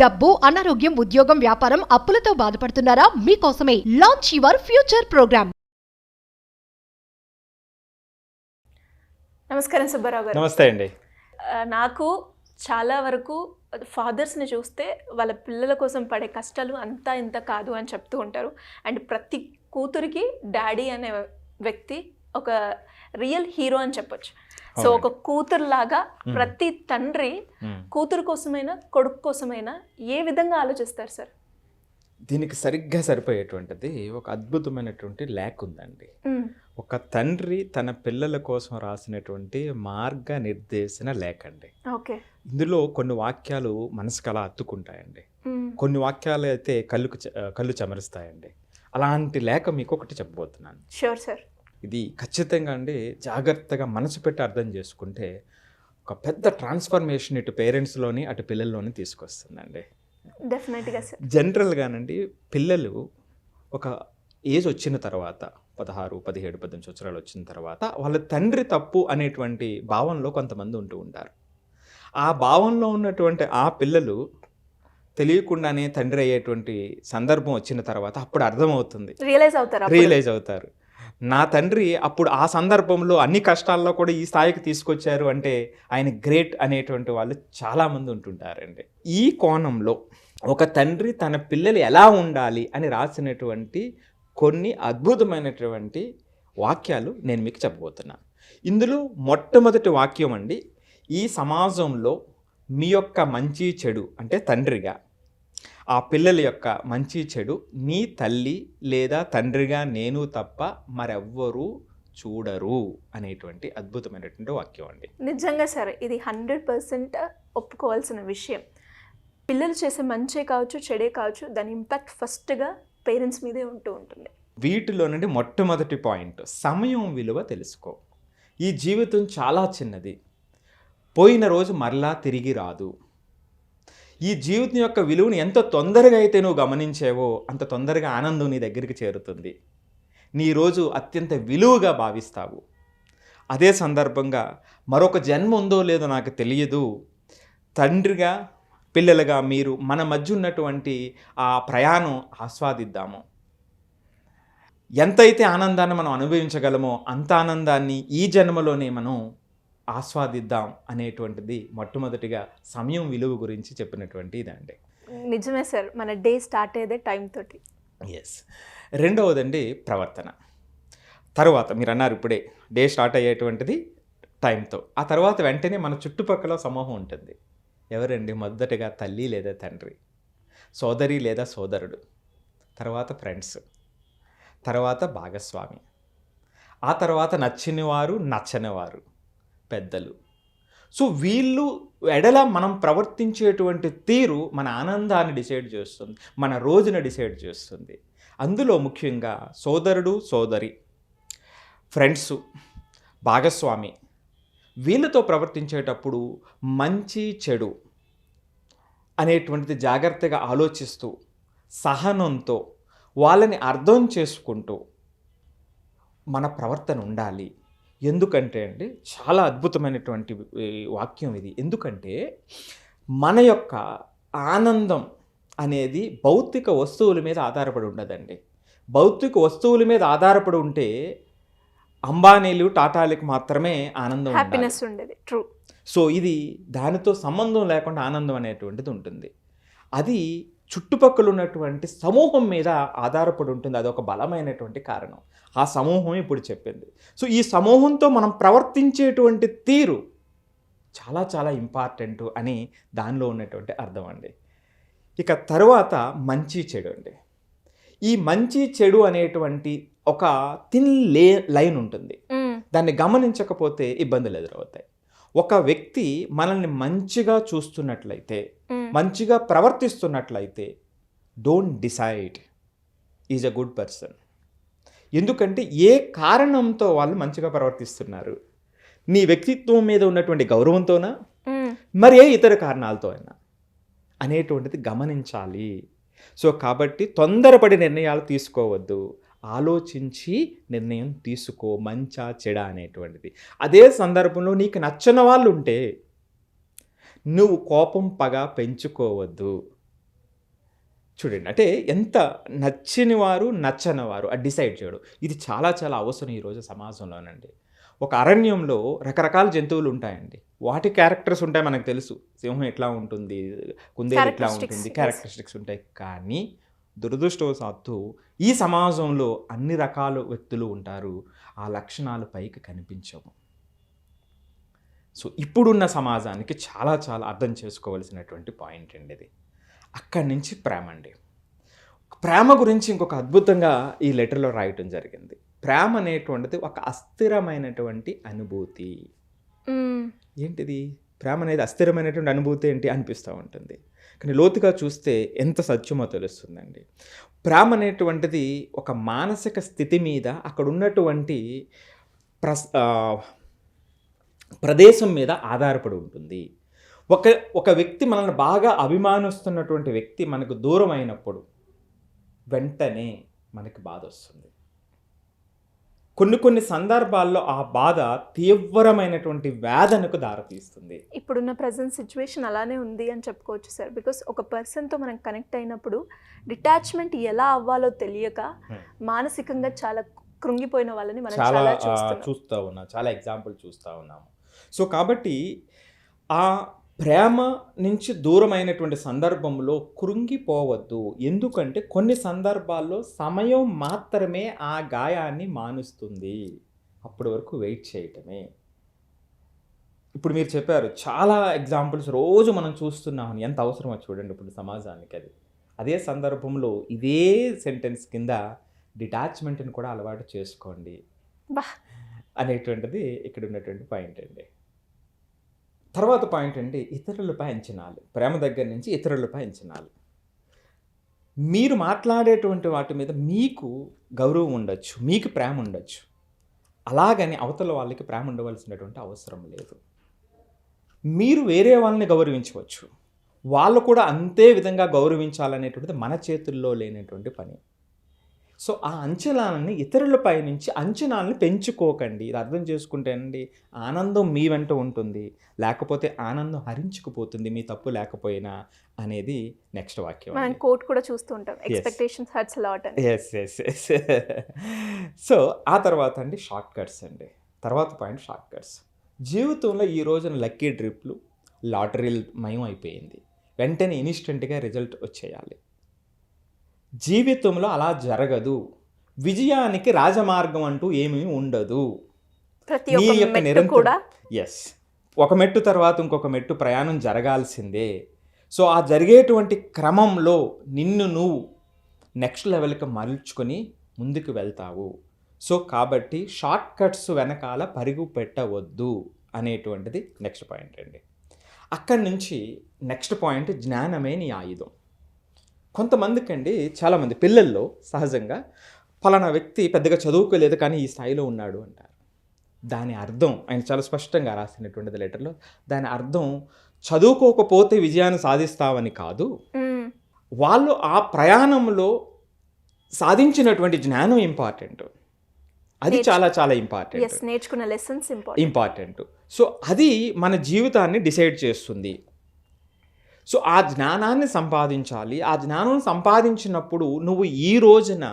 డబ్బు, అనారోగ్యం, ఉద్యోగం, వ్యాపారం, అప్పులతో బాధపడుతున్నారా? మీకోసమే లాంచ్ యువర్ ఫ్యూచర్ ప్రోగ్రామ్. నమస్కారం సుబ్బారావు గారు. నమస్తే అండి. నాకు చాలా వరకు ఫాదర్స్ని చూస్తే వాళ్ళ పిల్లల కోసం పడే కష్టాలు అంతా ఇంత కాదు అని చెప్తూ ఉంటారు. అండ్ ప్రతి కూతురికి డాడీ అనే వ్యక్తి ఒక రియల్ హీరో అని చెప్పొచ్చు. సో ఒక కూతురులాగా ప్రతి తండ్రి కూతురు కోసమైనా కొడుకు కోసమైనా ఏ విధంగా ఆలోచిస్తారు సార్? దీనికి సరిగ్గా సరిపోయేటువంటిది ఒక అద్భుతమైనటువంటి లేఖ ఉందండి. ఒక తండ్రి తన పిల్లల కోసం రాసినటువంటి మార్గ నిర్దేశన లేఖ అండి. ఓకే. ఇందులో కొన్ని వాక్యాలు మనసుకు అలా అత్తుకుంటాయండి, కొన్ని వాక్యాలు అయితే కళ్ళు చెమరుస్తాయండి. అలాంటి లేఖ మీకు ఒకటి చెప్పబోతున్నాను. Sure sir. ఇది ఖచ్చితంగా అండి జాగ్రత్తగా మనసు పెట్టి అర్థం చేసుకుంటే ఒక పెద్ద ట్రాన్స్ఫర్మేషన్ ఇటు పేరెంట్స్లోని అటు పిల్లల్లోని తీసుకొస్తుందండి. డెఫినెట్గా సార్. జనరల్గానండి పిల్లలు ఒక ఏజ్ వచ్చిన తర్వాత 16, 17, 18 సంవత్సరాలు వచ్చిన తర్వాత వాళ్ళ తండ్రి తప్పు అనేటువంటి భావనలో కొంతమంది ఉంటూ ఉంటారు. ఆ భావనలో ఉన్నటువంటి ఆ పిల్లలు తెలియకుండానే తండ్రి అయ్యేటువంటి సందర్భం వచ్చిన తర్వాత అప్పుడు అర్థమవుతుంది, రియలైజ్ అవుతారు. నా తండ్రి అప్పుడు ఆ సందర్భంలో అన్ని కష్టాల్లో కూడా ఈ స్థాయికి తీసుకొచ్చారు అంటే ఆయన గ్రేట్ అనేటువంటి వాళ్ళు చాలామంది ఉంటుంటారండి. ఈ కోణంలో ఒక తండ్రి తన పిల్లలు ఎలా ఉండాలి అని రాసినటువంటి కొన్ని అద్భుతమైనటువంటి వాక్యాలు నేను మీకు చెప్పబోతున్నాను. ఇందులో మొట్టమొదటి వాక్యం అండి, ఈ సమాజంలో మీ యొక్క మంచి చెడు అంటే తండ్రిగా ఆ పిల్లల యొక్క మంచి చెడు నీ తల్లి లేదా తండ్రిగా నేను తప్ప మరెవ్వరూ చూడరు అనేటువంటి అద్భుతమైనటువంటి వాక్యం అండి. నిజంగా సార్, ఇది 100% ఒప్పుకోవాల్సిన విషయం. పిల్లలు చేసే మంచే కావచ్చు చెడే కావచ్చు, దాని ఇంపాక్ట్ ఫస్ట్గా పేరెంట్స్ మీదే ఉంటూ ఉంటుంది. వీటిలో నుండి మొట్టమొదటి పాయింట్, సమయం విలువ తెలుసుకో. ఈ జీవితం చాలా చిన్నది, పోయిన రోజు మరలా తిరిగి రాదు. ఈ జీవితం యొక్క విలువను ఎంత తొందరగా అయితే నువ్వు గమనించావో అంత తొందరగా ఆనందం నీ దగ్గరికి చేరుతుంది. నీ రోజు అత్యంత విలువగా భావిస్తావు. అదే సందర్భంగా మరొక జన్మ ఉందో లేదో నాకు తెలియదు, తండ్రిగా పిల్లలుగా మీరు మన మధ్య ఉన్నటువంటి ఆ ప్రయాణం ఆస్వాదిద్దాము. ఎంతైతే ఆనందాన్ని మనం అనుభవించగలమో అంత ఆనందాన్ని ఈ జన్మలోనే మనం ఆస్వాదిద్దాం అనేటువంటిది మొట్టమొదటిగా సమయం విలువ గురించి చెప్పినటువంటి ఇదండి. నిజమే సార్, మన డే స్టార్ట్ అయ్యేదే టైం తోటి. ఎస్. రెండవదండి ప్రవర్తన. తర్వాత మీరు అన్నారు ఇప్పుడే డే స్టార్ట్ అయ్యేటువంటిది టైంతో, ఆ తర్వాత వెంటనే మన చుట్టుపక్కల సమూహం ఉంటుంది. ఎవరండి? మొదటగా తల్లి లేదా తండ్రి, సోదరి లేదా సోదరుడు, తర్వాత ఫ్రెండ్స్, తర్వాత భాగస్వామి, ఆ తర్వాత నచ్చినవారు నచ్చనివారు, పెద్దలు. సో వీళ్ళు ఎడల మనం ప్రవర్తించేటువంటి తీరు మన ఆనందాన్ని డిసైడ్ చేస్తుంది, మన రోజును డిసైడ్ చేస్తుంది. అందులో ముఖ్యంగా సోదరుడు సోదరి, ఫ్రెండ్సు, భాగస్వామి, వీళ్ళతో ప్రవర్తించేటప్పుడు మంచి చెడు అనేటువంటిది జాగ్రత్తగా ఆలోచిస్తూ సహనంతో వాళ్ళని అర్థం చేసుకుంటూ మన ప్రవర్తన ఉండాలి. ఎందుకంటే అండి చాలా అద్భుతమైనటువంటి వాక్యం ఇది. ఎందుకంటే మన యొక్క ఆనందం అనేది భౌతిక వస్తువుల మీద ఆధారపడి ఉండదండి. భౌతిక వస్తువుల మీద ఆధారపడి ఉంటే అంబానీలు టాటాలకు మాత్రమే ఆనందం, హ్యాపీనెస్ ఉండేది. ట్రూ. సో ఇది దానితో సంబంధం లేకుండా ఆనందం అనేటువంటిది ఉంటుంది. అది చుట్టుపక్కల ఉన్నటువంటి సమూహం మీద ఆధారపడి ఉంటుంది. అదొక బలమైనటువంటి కారణం. ఆ సమూహం ఇప్పుడు చెప్పింది. సో ఈ సమూహంతో మనం ప్రవర్తించేటువంటి తీరు చాలా చాలా ఇంపార్టెంట్ అని దానిలో ఉన్నటువంటి అర్థం అండి. ఇక తర్వాత మంచి చెడు అండి. ఈ మంచి చెడు అనేటువంటి ఒక థిన్ లైన్ ఉంటుంది. దాన్ని గమనించకపోతే ఇబ్బందులు ఎదురవుతాయి. ఒక వ్యక్తి మనల్ని మంచిగా చూస్తున్నట్లయితే, మంచిగా ప్రవర్తిస్తున్నట్లయితే, don't decide is a good person. ఎందుకంటే ఏ కారణంతో వాళ్ళు మంచిగా ప్రవర్తిస్తున్నారు? నీ వ్యక్తిత్వం మీద ఉన్నటువంటి గౌరవంతోనా, మరి ఏ ఇతర కారణాలతో అయినా అనేటువంటిది గమనించాలి. సో కాబట్టి తొందరపడి నిర్ణయాలు తీసుకోవద్దు, ఆలోచించి నిర్ణయం తీసుకో, మంచా చెడా అనేటువంటిది. అదే సందర్భంలో నీకు నచ్చని వాళ్ళు ఉంటే నువ్వు కోపం పగ పెంచుకోవద్దు. చూడండి, అంటే ఎంత నచ్చని వారు నచ్చని వారు అది డిసైడ్ చేయడం, ఇది చాలా చాలా అవసరం ఈరోజు సమాజంలోనండి. ఒక అరణ్యంలో రకరకాల జంతువులు ఉంటాయండి, వాటి క్యారెక్టర్స్ ఉంటాయి, మనకు తెలుసు సింహం ఎట్లా ఉంటుంది, కుందేలు ఎట్లా ఉంటుంది, క్యారెక్టరిస్టిక్స్ ఉంటాయి. కానీ దురదృష్టవశాత్తు ఈ సమాజంలో అన్ని రకాల వ్యక్తులు ఉంటారు, ఆ లక్షణాలు పైకి కనిపించవు. సో ఇప్పుడున్న సమాజానికి చాలా చాలా అర్థం చేసుకోవాల్సినటువంటి పాయింట్ అండి ఇది. అక్కడి నుంచి ప్రేమ అండి. ప్రేమ గురించి ఇంకొక అద్భుతంగా ఈ లెటర్లో రాయటం జరిగింది. ప్రేమ అనేటువంటిది ఒక అస్థిరమైనటువంటి అనుభూతి. ఏంటిది ప్రేమ అనేది? అస్థిరమైనటువంటి అనుభూతి ఏంటి అనిపిస్తూ ఉంటుంది, కానీ లోతుగా చూస్తే ఎంత సత్యమో తెలుస్తుందండి. ప్రేమ అనేటువంటిది ఒక మానసిక స్థితి మీద, అక్కడ ఉన్నటువంటి ప్రదేశం మీద ఆధారపడి ఉంటుంది. ఒక వ్యక్తి మనల్ని బాగా అభిమానిస్తున్నటువంటి వ్యక్తి మనకు దూరం అయినప్పుడు వెంటనే మనకి బాధ వస్తుంది. కొన్ని సందర్భాల్లో ఆ బాధ తీవ్రమైనటువంటి వేదనకు దారితీస్తుంది. ఇప్పుడున్న ప్రజెంట్ సిచ్యువేషన్ అలానే ఉంది అని చెప్పుకోవచ్చు సార్. బికాస్ ఒక పర్సన్తో మనం కనెక్ట్ అయినప్పుడు డిటాచ్మెంట్ ఎలా అవ్వాలో తెలియక మానసికంగా చాలా కృంగిపోయిన వాళ్ళని మనం చాలా చూస్తూ ఉన్నాం, చాలా ఎగ్జాంపుల్ చూస్తూ ఉన్నాము. సో కాబట్టి ఆ ప్రేమ నుంచి దూరమైనటువంటి సందర్భంలో కృంగిపోవద్దు. ఎందుకంటే కొన్ని సందర్భాల్లో సమయం మాత్రమే ఆ గాయాన్ని మానుస్తుంది, అప్పటి వరకు వెయిట్ చేయటమే. ఇప్పుడు మీరు చెప్పారు చాలా ఎగ్జాంపుల్స్ రోజు మనం చూస్తున్నామని, ఎంత అవసరమో చూడండి ఇప్పుడు సమాజానికి అది. అదే సందర్భంలో ఇదే సెంటెన్స్ కింద డిటాచ్మెంట్ని కూడా అలవాటు చేసుకోండి అనేటువంటిది ఇక్కడ ఉన్నటువంటి పాయింట్ అండి. తర్వాత పాయింట్ అండి, ఇతరులపై అంచనాలు. ప్రేమ దగ్గర నుంచి ఇతరులపై అంచనాలు. మీరు మాట్లాడేటువంటి వాటి మీద మీకు గౌరవం ఉండొచ్చు, మీకు ప్రేమ ఉండొచ్చు, అలాగని అవతల వాళ్ళకి ప్రేమ ఉండవలసినటువంటి అవసరం లేదు. మీరు వేరే వాళ్ళని గౌరవించవచ్చు, వాళ్ళు కూడా అంతే విధంగా గౌరవించాలనేటువంటిది మన చేతుల్లో లేనటువంటి పని. సో ఆ అంచనాలని ఇతరులపై నుంచి అంచనాలను పెంచుకోకండి. ఇది అర్థం చేసుకుంటేనండి ఆనందం మీ వెంట ఉంటుంది, లేకపోతే ఆనందం హరించుకుపోతుంది మీ తప్పు లేకపోయినా అనేది నెక్స్ట్ వాక్యం. మనం కోట్ కూడా చూస్తూ ఉంటాం, ఎక్స్పెక్టేషన్స్ హర్ట్స్ లాట్ అని. ఎస్. సో ఆ తర్వాత అండి షార్ట్ కట్స్ అండి. తర్వాత పాయింట్ షార్ట్ కట్స్. జీవితంలో ఈ రోజున లక్కీ డ్రిప్లు, లాటరీలు మయం అయిపోయింది, వెంటనే ఇన్స్టెంట్గా రిజల్ట్ వచ్చేయాలి. జీవితంలో అలా జరగదు. విజయానికి రాజమార్గం అంటూ ఏమీ ఉండదు. నీ యొక్క నిరంతర ఒక మెట్టు తర్వాత ఇంకొక మెట్టు ప్రయాణం జరగాల్సిందే. సో ఆ జరిగేటువంటి క్రమంలో నిన్ను నువ్వు నెక్స్ట్ లెవెల్కి మలుచుకొని ముందుకు వెళ్తావు. సో కాబట్టి షార్ట్ కట్స్ వెనకాల పరుగు పెట్టవద్దు అనేటువంటిది నెక్స్ట్ పాయింట్ అండి. అక్కడి నుంచి నెక్స్ట్ పాయింట్, జ్ఞానమే నీ ఆయుధం. కొంతమందికి అండి, చాలామంది పిల్లల్లో సహజంగా ఫలానా వ్యక్తి పెద్దగా చదువుకోలేదు కానీ ఈ స్థాయిలో ఉన్నాడు అంటారు. దాని అర్థం ఆయన చాలా స్పష్టంగా రాసినటువంటిది లెటర్లో. దాని అర్థం చదువుకోకపోతే విజయాన్ని సాధిస్తావని కాదు, వాళ్ళు ఆ ప్రయాణంలో సాధించినటువంటి జ్ఞానం ఇంపార్టెంట్, అది చాలా చాలా ఇంపార్టెంట్, నేర్చుకున్న లెసన్స్ ఇంపార్టెంట్. సో అది మన జీవితాన్ని డిసైడ్ చేస్తుంది. సో ఆ జ్ఞానాన్ని సంపాదించాలి. ఆ జ్ఞానం సంపాదించినప్పుడు నువ్వు ఈ రోజున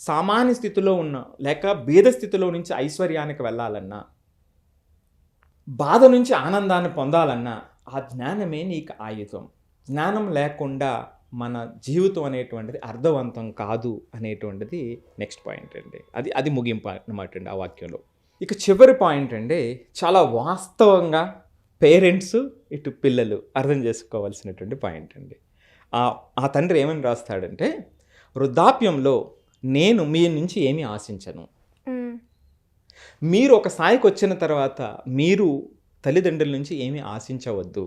సామాన్య స్థితిలో ఉన్న లేక భేద స్థితిలో నుంచి ఐశ్వర్యానికి వెళ్ళాలన్నా, బాధ నుంచి ఆనందాన్ని పొందాలన్నా ఆ జ్ఞానమే నీకు ఆయుధం. జ్ఞానం లేకుండా మన జీవితం అనేటువంటిది అర్థవంతం కాదు అనేటువంటిది నెక్స్ట్ పాయింట్ అండి. అది ముగింపు అన్నమాట అండి ఆ వాక్యంలో. ఇక చివరి పాయింట్ అండి, చాలా వాస్తవంగా పేరెంట్స్ ఇటు పిల్లలు అర్థం చేసుకోవాల్సినటువంటి పాయింట్ అండి. ఆ తండ్రి ఏమని రాస్తాడంటే, వృద్ధాప్యంలో నేను మీ నుంచి ఏమీ ఆశించను. మీరు ఒక స్థాయికి వచ్చిన తర్వాత మీరు తల్లిదండ్రుల నుంచి ఏమీ ఆశించవద్దు.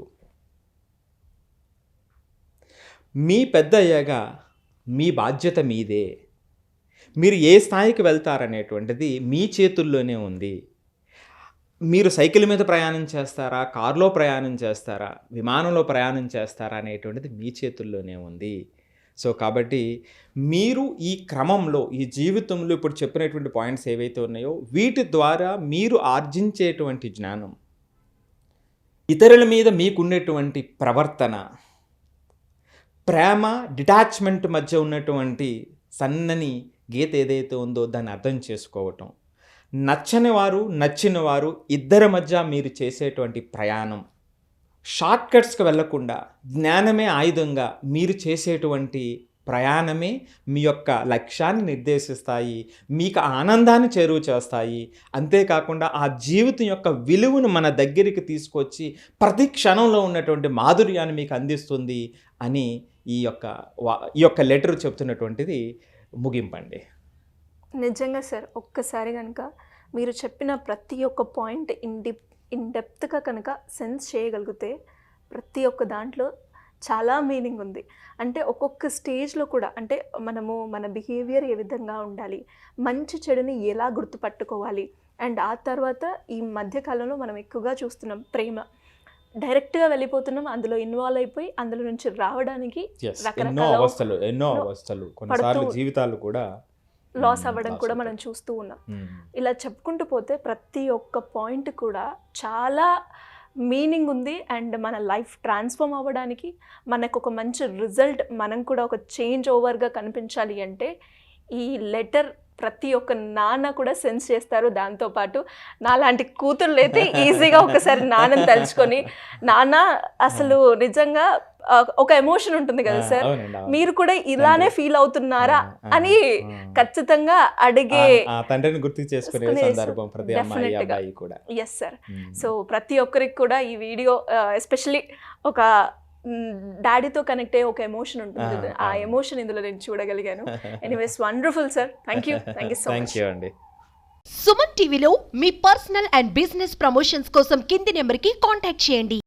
మీ పెద్ద అయ్యాగా మీ బాధ్యత మీదే. మీరు ఏ స్థాయికి వెళ్తారనేటువంటిది మీ చేతుల్లోనే ఉంది. మీరు సైకిల్ మీద ప్రయాణం చేస్తారా, కారులో ప్రయాణం చేస్తారా, విమానంలో ప్రయాణం చేస్తారా అనేటువంటిది మీ చేతుల్లోనే ఉంది. సో కాబట్టి మీరు ఈ క్రమంలో ఈ జీవితంలో ఇప్పుడు చెప్పినటువంటి పాయింట్స్ ఏవైతే ఉన్నాయో వీటి ద్వారా మీరు ఆర్జించేటువంటి జ్ఞానం, ఇతరుల మీద మీకున్నటువంటి ప్రవర్తన, ప్రేమ డిటాచ్మెంట్ మధ్య ఉన్నటువంటి సన్నని గీత ఏదైతే ఉందో దాన్ని అర్థం చేసుకోవటం, నచ్చని వారు నచ్చిన వారు ఇద్దరి మధ్య మీరు చేసేటువంటి ప్రయాణం, షార్ట్ కట్స్కి వెళ్లకుండా జ్ఞానమే ఆయుధంగా మీరు చేసేటువంటి ప్రయాణమే మీ యొక్క లక్ష్యాన్ని నిర్దేశిస్తాయి, మీకు ఆనందాన్ని చేరువ చేస్తాయి. అంతేకాకుండా ఆ జీవితం యొక్క విలువను మన దగ్గరికి తీసుకొచ్చి ప్రతి క్షణంలో ఉన్నటువంటి మాధుర్యాన్ని మీకు అందిస్తుంది అని ఈ యొక్క లెటర్ చెప్తున్నటువంటిది ముగింపండి. నిజంగా సార్, ఒక్కసారి కనుక మీరు చెప్పిన ప్రతి ఒక్క పాయింట్ ఇన్ డెప్త్గా కనుక సెన్స్ చేయగలిగితే ప్రతి ఒక్క దాంట్లో చాలా మీనింగ్ ఉంది. అంటే ఒక్కొక్క స్టేజ్లో కూడా అంటే మనము మన బిహేవియర్ ఏ విధంగా ఉండాలి, మంచి చెడుని ఎలా గుర్తుపట్టుకోవాలి, అండ్ ఆ తర్వాత ఈ మధ్యకాలంలో మనం ఎక్కువగా చూస్తున్నాం ప్రేమ డైరెక్ట్గా వెళ్ళిపోతున్నాం, అందులో ఇన్వాల్వ్ అయిపోయి అందులో నుంచి రావడానికి ఎన్నో అవస్థలు కొన్నిసార్లు జీవితాలు కూడా లాస్ అవ్వడం కూడా మనం చూస్తూ ఉన్నాం. ఇలా చెప్పుకుంటూ పోతే ప్రతి ఒక్క పాయింట్ కూడా చాలా మీనింగ్ ఉంది. అండ్ మన లైఫ్ ట్రాన్స్ఫార్మ్ అవ్వడానికి, మనకు ఒక మంచి రిజల్ట్, మనం కూడా ఒక చేంజ్ ఓవర్గా కనిపించాలి అంటే ఈ లెటర్ ప్రతి ఒక్క నాన్న కూడా సెన్స్ చేస్తారు. దాంతోపాటు నాలాంటి కూతుర్లు అయితే ఈజీగా ఒకసారి నాన్నని తలుచుకొని, నాన్న అసలు నిజంగా ఒక ఎమోషన్ ఉంటుంది కదా సార్, మీరు కూడా ఇలానే ఫీల్ అవుతున్నారా అని ఖచ్చితంగా అడిగే తండ్రిని గుర్తు చేసుకునే సందర్భం ప్రతి అమ్మాయి అబ్బాయి కూడా. Yes sir. సో ప్రతి ఒక్కరికి కూడా ఈ వీడియో ఎస్పెషల్లీ ఒక డాడీతో కనెక్ట్ అయ్యే ఒక ఎమోషన్ ఉంటుంది, ఆ ఎమోషన్ ఇందులో నేను చూడగలిగాను. Anyways wonderful sir, thank you so much అండి. సుమన్ టీవీలో మీ పర్సనల్ అండ్ బిజినెస్ ప్రమోషన్స్ కోసం కింది నెంబర్కి కాంటాక్ట్ చేయండి.